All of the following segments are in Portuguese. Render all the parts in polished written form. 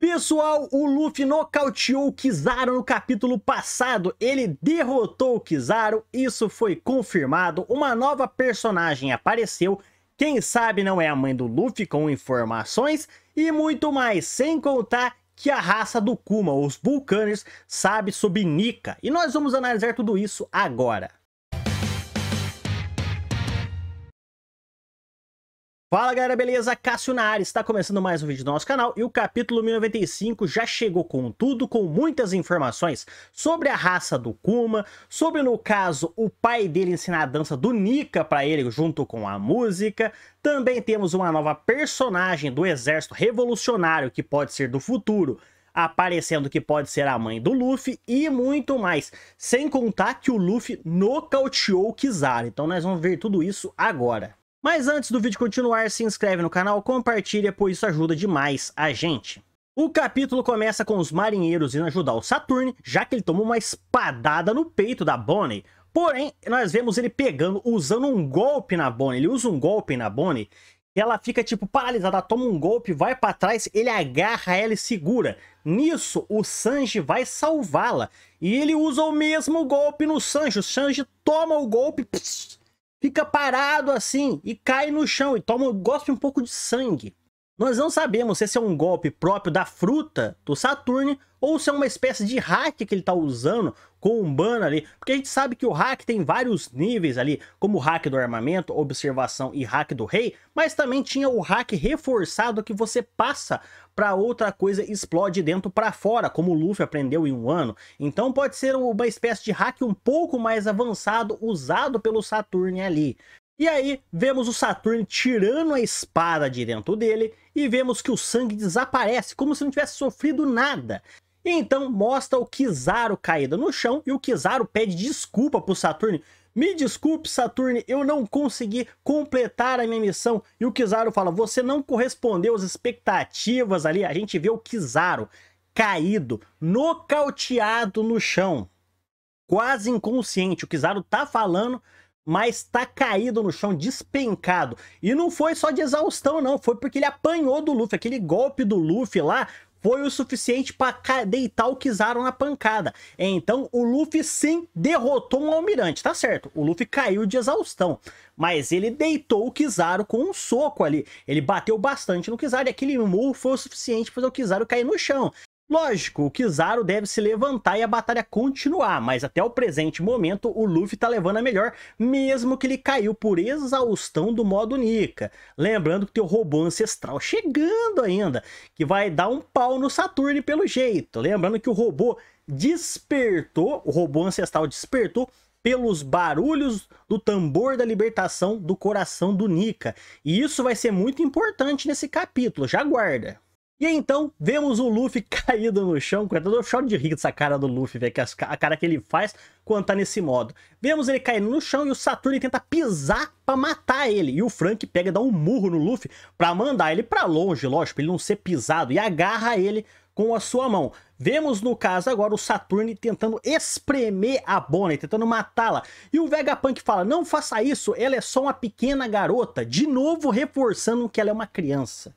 Pessoal, o Luffy nocauteou o Kizaru no capítulo passado, ele derrotou o Kizaru, isso foi confirmado, uma nova personagem apareceu, quem sabe não é a mãe do Luffy com informações e muito mais, sem contar que a raça do Kuma, os Vulcaners, sabe sobre Nika, e nós vamos analisar tudo isso agora. Fala galera, beleza? Cássio na área, está começando mais um vídeo do nosso canal e o capítulo 1095 já chegou com tudo, com muitas informações sobre a raça do Kuma, sobre no caso o pai dele ensinar a dança do Nika para ele junto com a música. Também temos uma nova personagem do exército revolucionário que pode ser do futuro, aparecendo que pode ser a mãe do Luffy e muito mais, sem contar que o Luffy nocauteou o Kizaru, então nós vamos ver tudo isso agora. Mas antes do vídeo continuar, se inscreve no canal, compartilha, pois isso ajuda demais a gente. O capítulo começa com os marinheiros indo ajudar o Saturn, já que ele tomou uma espadada no peito da Bonnie. Porém, nós vemos ele pegando, usando um golpe na Bonnie. Ele usa um golpe na Bonnie, e ela fica tipo paralisada, ela toma um golpe, vai para trás, ele agarra ela e segura. Nisso, o Sanji vai salvá-la, e ele usa o mesmo golpe no Sanji. O Sanji toma o golpe, fica parado assim e cai no chão e gospe um pouco de sangue. Nós não sabemos se esse é um golpe próprio da fruta do Saturn ou se é uma espécie de hack que ele está usando com um ban ali, porque a gente sabe que o hack tem vários níveis ali, como o hack do armamento, observação e hack do rei, mas também tinha o hack reforçado que você passa para outra coisa e explode dentro para fora, como o Luffy aprendeu em um ano. Então pode ser uma espécie de hack um pouco mais avançado usado pelo Saturn ali. E aí vemos o Saturn tirando a espada de dentro dele e vemos que o sangue desaparece, como se não tivesse sofrido nada. E então mostra o Kizaru caído no chão e o Kizaru pede desculpa pro Saturn. Me desculpe, Saturn, eu não consegui completar a minha missão. E o Kizaru fala, você não correspondeu às expectativas ali. A gente vê o Kizaru caído, nocauteado no chão, quase inconsciente. O Kizaru tá falando, mas tá caído no chão, despencado. E não foi só de exaustão, não. Foi porque ele apanhou do Luffy. Aquele golpe do Luffy lá foi o suficiente para deitar o Kizaru na pancada. Então o Luffy sim derrotou um almirante, tá certo? O Luffy caiu de exaustão, mas ele deitou o Kizaru com um soco ali. Ele bateu bastante no Kizaru e aquele murro foi o suficiente para fazer o Kizaru cair no chão. Lógico, o Kizaru deve se levantar e a batalha continuar, mas até o presente momento o Luffy tá levando a melhor, mesmo que ele caiu por exaustão do modo Nika. Lembrando que tem o robô ancestral chegando ainda, que vai dar um pau no Saturn pelo jeito. Lembrando que o robô despertou, o robô ancestral despertou pelos barulhos do tambor da libertação do coração do Nika. E isso vai ser muito importante nesse capítulo, já aguarda. E então, vemos o Luffy caído no chão, eu choro de rir dessa cara do Luffy, velho, a cara que ele faz quando tá nesse modo. Vemos ele caindo no chão e o Saturn tenta pisar pra matar ele. E o Frank pega e dá um murro no Luffy pra mandar ele pra longe, lógico, pra ele não ser pisado, e agarra ele com a sua mão. Vemos no caso agora o Saturn tentando espremer a Bonnie, tentando matá-la. E o Vegapunk fala, não faça isso, ela é só uma pequena garota, de novo reforçando que ela é uma criança.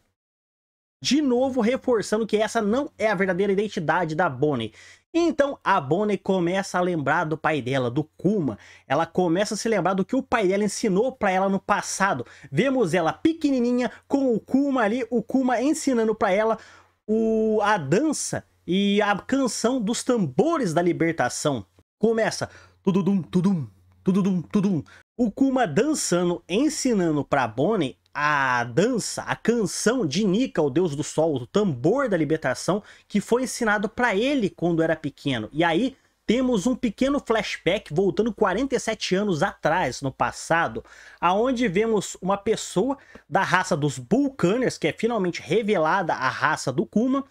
De novo reforçando que essa não é a verdadeira identidade da Bonnie. Então a Bonnie começa a lembrar do pai dela, do Kuma. Ela começa a se lembrar do que o pai dela ensinou para ela no passado. Vemos ela pequenininha com o Kuma ali, o Kuma ensinando para ela a dança e a canção dos tambores da libertação. Começa tudum, tudum, tudum, tudum. O Kuma dançando, ensinando para Bonnie a dança, a canção de Nika, o deus do sol, o tambor da libertação, que foi ensinado para ele quando era pequeno. E aí temos um pequeno flashback voltando 47 anos atrás, no passado, aonde vemos uma pessoa da raça dos Vulcaners, que é finalmente revelada a raça do Kuma,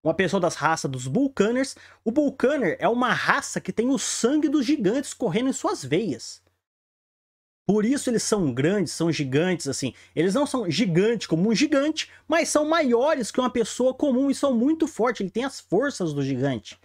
uma pessoa das raças dos Vulcaners. O Vulcaner é uma raça que tem o sangue dos gigantes correndo em suas veias. Por isso eles são grandes, são gigantes, assim. Eles não são gigantes como um gigante, mas são maiores que uma pessoa comum e são muito fortes. Ele tem as forças do gigante.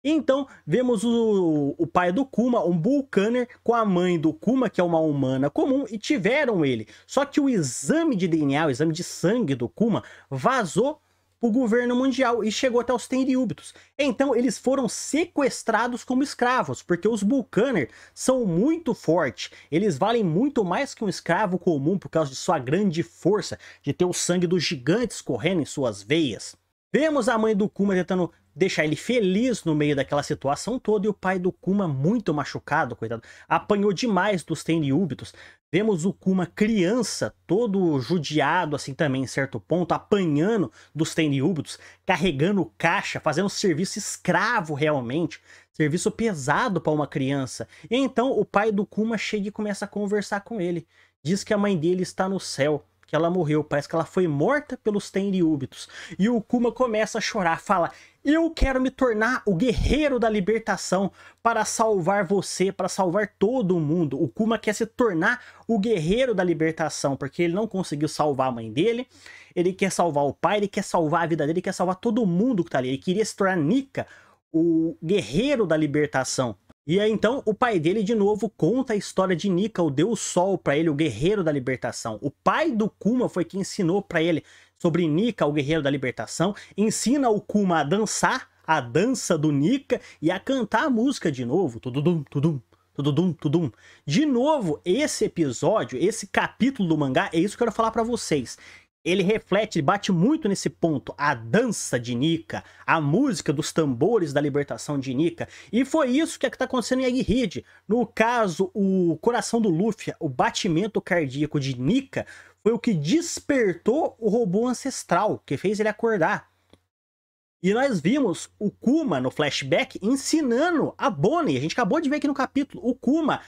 Então, vemos o pai do Kuma, um Vulcaner, com a mãe do Kuma, que é uma humana comum, e tiveram ele. Só que o exame de DNA, o exame de sangue do Kuma, vazou o governo mundial e chegou até os Tenryubitos. Então eles foram sequestrados como escravos, porque os Bulkaner são muito fortes. Eles valem muito mais que um escravo comum por causa de sua grande força, de ter o sangue dos gigantes correndo em suas veias. Vemos a mãe do Kuma tentando deixar ele feliz no meio daquela situação toda, e o pai do Kuma muito machucado, coitado. Apanhou demais dos Tenryubitos. Vemos o Kuma criança, todo judiado assim também em certo ponto, apanhando dos Tenryubitos, carregando caixa, fazendo serviço escravo realmente, serviço pesado para uma criança. E então o pai do Kuma chega e começa a conversar com ele. Diz que a mãe dele está no céu, que ela morreu, parece que ela foi morta pelos Tenryubitos. E o Kuma começa a chorar, fala: eu quero me tornar o guerreiro da libertação para salvar você, para salvar todo mundo. O Kuma quer se tornar o guerreiro da libertação, porque ele não conseguiu salvar a mãe dele, ele quer salvar o pai, ele quer salvar a vida dele, ele quer salvar todo mundo que tá ali. Ele queria se tornar Nika, o guerreiro da libertação. E aí então o pai dele de novo conta a história de Nika, o Deus Sol, para ele, o guerreiro da libertação. O pai do Kuma foi quem ensinou para ele sobre Nika, o guerreiro da libertação, ensina o Kuma a dançar a dança do Nika e a cantar a música de novo, tudum, tudum, tudum, tudum. De novo, esse episódio, esse capítulo do mangá, é isso que eu quero falar para vocês. Ele reflete, bate muito nesse ponto, a dança de Nika, a música dos tambores da libertação de Nika. E foi isso que está acontecendo em Egghead. No caso, o coração do Luffy, o batimento cardíaco de Nika, foi o que despertou o robô ancestral, que fez ele acordar. E nós vimos o Kuma no flashback ensinando a Bonnie. A gente acabou de ver aqui no capítulo, o Kuma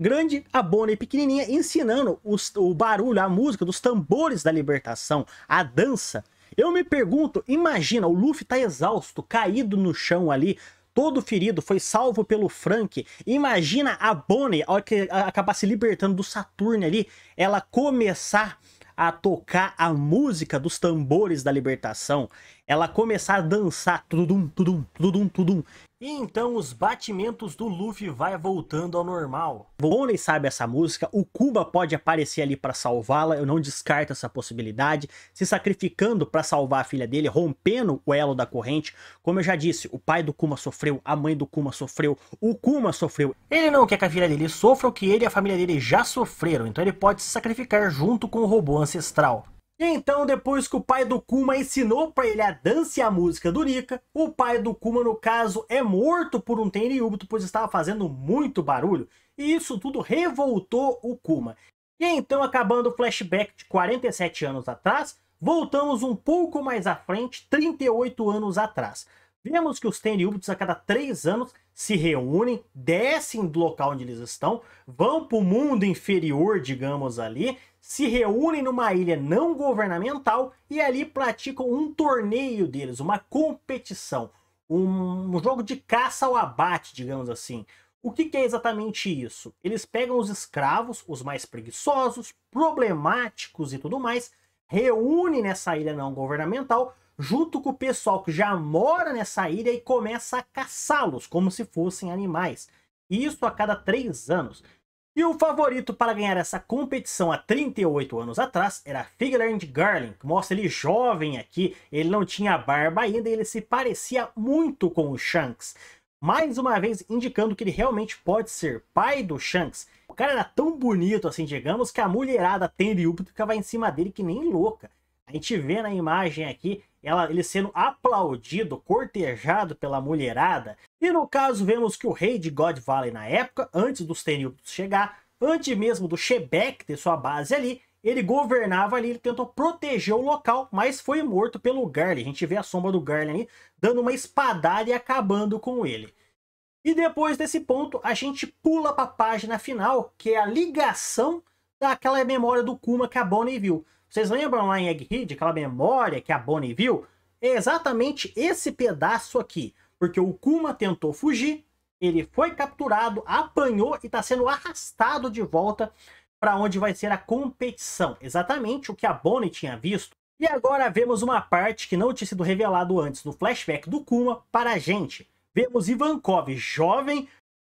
grande, a Bonnie pequenininha, ensinando o barulho, a música dos tambores da libertação, a dança. Eu me pergunto, imagina, o Luffy tá exausto, caído no chão ali, todo ferido, foi salvo pelo Frank. Imagina a Bonnie, a hora que acabar se libertando do Saturno ali, ela começar a tocar a música dos tambores da libertação, ela começar a dançar, tudum, tudum, tudum, tudum. E então os batimentos do Luffy vai voltando ao normal. Bonnie sabe essa música, o Kuma pode aparecer ali para salvá-la, eu não descarto essa possibilidade, se sacrificando para salvar a filha dele, rompendo o elo da corrente. Como eu já disse, o pai do Kuma sofreu, a mãe do Kuma sofreu, o Kuma sofreu. Ele não quer que a filha dele sofra o que ele e a família dele já sofreram, então ele pode se sacrificar junto com o robô ancestral. E então, depois que o pai do Kuma ensinou para ele a dança e a música do Nika, o pai do Kuma, no caso, é morto por um Tenryubito, pois estava fazendo muito barulho, e isso tudo revoltou o Kuma. E então, acabando o flashback de 47 anos atrás, voltamos um pouco mais à frente, 38 anos atrás. Vemos que os Tenryubitos a cada 3 anos se reúnem, descem do local onde eles estão, vão para o mundo inferior, digamos ali, se reúnem numa ilha não governamental e ali praticam um torneio deles, uma competição, um jogo de caça ao abate, digamos assim. O que é exatamente isso? Eles pegam os escravos, os mais preguiçosos, problemáticos e tudo mais, reúnem nessa ilha não governamental, junto com o pessoal que já mora nessa ilha e começa a caçá-los como se fossem animais. Isso a cada 3 anos. E o favorito para ganhar essa competição há 38 anos atrás era Figland Garling, que mostra ele jovem aqui, ele não tinha barba ainda e ele se parecia muito com o Shanks. Mais uma vez indicando que ele realmente pode ser pai do Shanks. O cara era tão bonito assim, digamos, que a mulherada Tenryubito ficava em cima dele que nem louca. A gente vê na imagem aqui ele sendo aplaudido, cortejado pela mulherada. E no caso vemos que o rei de God Valley na época, antes dos Tenryubitos chegar, antes mesmo do Shebek ter sua base ali, ele governava ali, ele tentou proteger o local, mas foi morto pelo Garly. A gente vê a sombra do Garly ali, dando uma espadada e acabando com ele. E depois desse ponto, a gente pula para a página final, que é a ligação daquela memória do Kuma que a Bonnie viu. Vocês lembram lá em Egghead, aquela memória que a Bonnie viu? É exatamente esse pedaço aqui. Porque o Kuma tentou fugir, ele foi capturado, apanhou e está sendo arrastado de volta para onde vai ser a competição. Exatamente o que a Bonnie tinha visto. E agora vemos uma parte que não tinha sido revelado antes no flashback do Kuma para a gente. Vemos Ivankov jovem,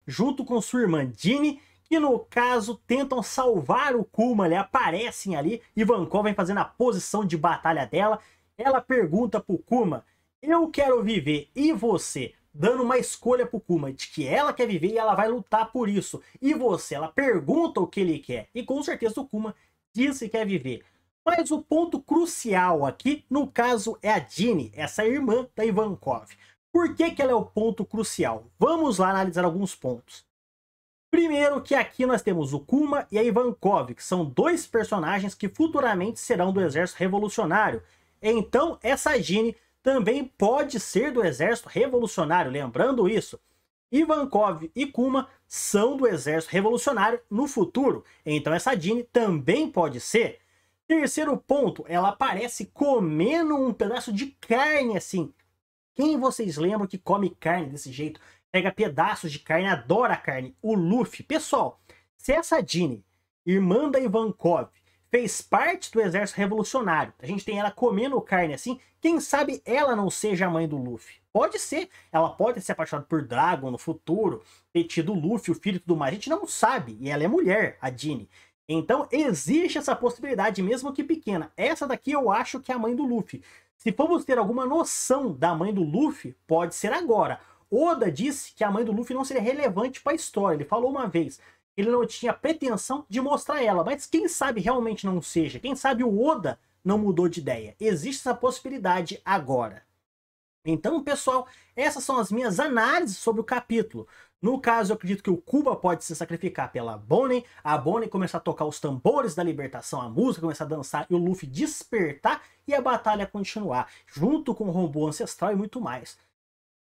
junto com sua irmã Dini, que no caso tentam salvar o Kuma, aparecem ali, Ivankov vem fazendo a posição de batalha dela, ela pergunta pro Kuma, eu quero viver, e você? Dando uma escolha pro Kuma de que ela quer viver e ela vai lutar por isso. E você? Ela pergunta o que ele quer. E com certeza o Kuma diz que quer viver. Mas o ponto crucial aqui, no caso, é a Dini, essa irmã da Ivankov. Por que que ela é o ponto crucial? Vamos lá analisar alguns pontos. Primeiro que aqui nós temos o Kuma e a Ivankov, que são dois personagens que futuramente serão do Exército Revolucionário. Então essa Dini também pode ser do Exército Revolucionário, lembrando isso. Ivankov e Kuma são do Exército Revolucionário no futuro, então essa Dini também pode ser. Terceiro ponto, ela aparece comendo um pedaço de carne assim. Quem vocês lembram que come carne desse jeito? Pega pedaços de carne, adora carne. O Luffy. Pessoal, se essa Dini, irmã da Ivankov, fez parte do Exército Revolucionário, a gente tem ela comendo carne assim, quem sabe ela não seja a mãe do Luffy? Pode ser. Ela pode ter se apaixonado por Dragon no futuro, ter tido o Luffy, o filho e tudo mais. A gente não sabe. E ela é mulher, a Dini. Então existe essa possibilidade, mesmo que pequena. Essa daqui eu acho que é a mãe do Luffy. Se formos ter alguma noção da mãe do Luffy, pode ser agora. Oda disse que a mãe do Luffy não seria relevante para a história. Ele falou uma vez que ele não tinha pretensão de mostrar ela. Mas quem sabe realmente não seja? Quem sabe o Oda não mudou de ideia? Existe essa possibilidade agora. Então, pessoal, essas são as minhas análises sobre o capítulo. No caso, eu acredito que o Kuma pode se sacrificar pela Bonnie, a Bonnie começar a tocar os tambores da libertação, a música começar a dançar e o Luffy despertar e a batalha continuar, junto com o robô ancestral e muito mais.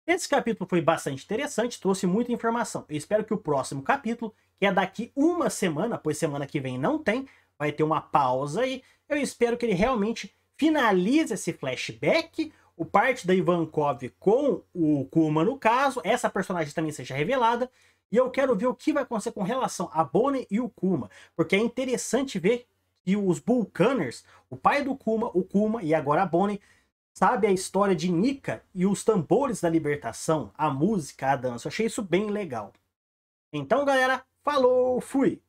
Esse capítulo foi bastante interessante, trouxe muita informação. Eu espero que o próximo capítulo, que é daqui uma semana, pois semana que vem não tem, vai ter uma pausa aí, eu espero que ele realmente finalize esse flashback, o parte da Ivankov com o Kuma no caso, essa personagem também seja revelada, e eu quero ver o que vai acontecer com relação a Bonnie e o Kuma, porque é interessante ver que os Vulcaners, o pai do Kuma, o Kuma e agora a Bonnie, sabe a história de Nika e os tambores da libertação, a música, a dança. Eu achei isso bem legal. Então, galera, falou, fui!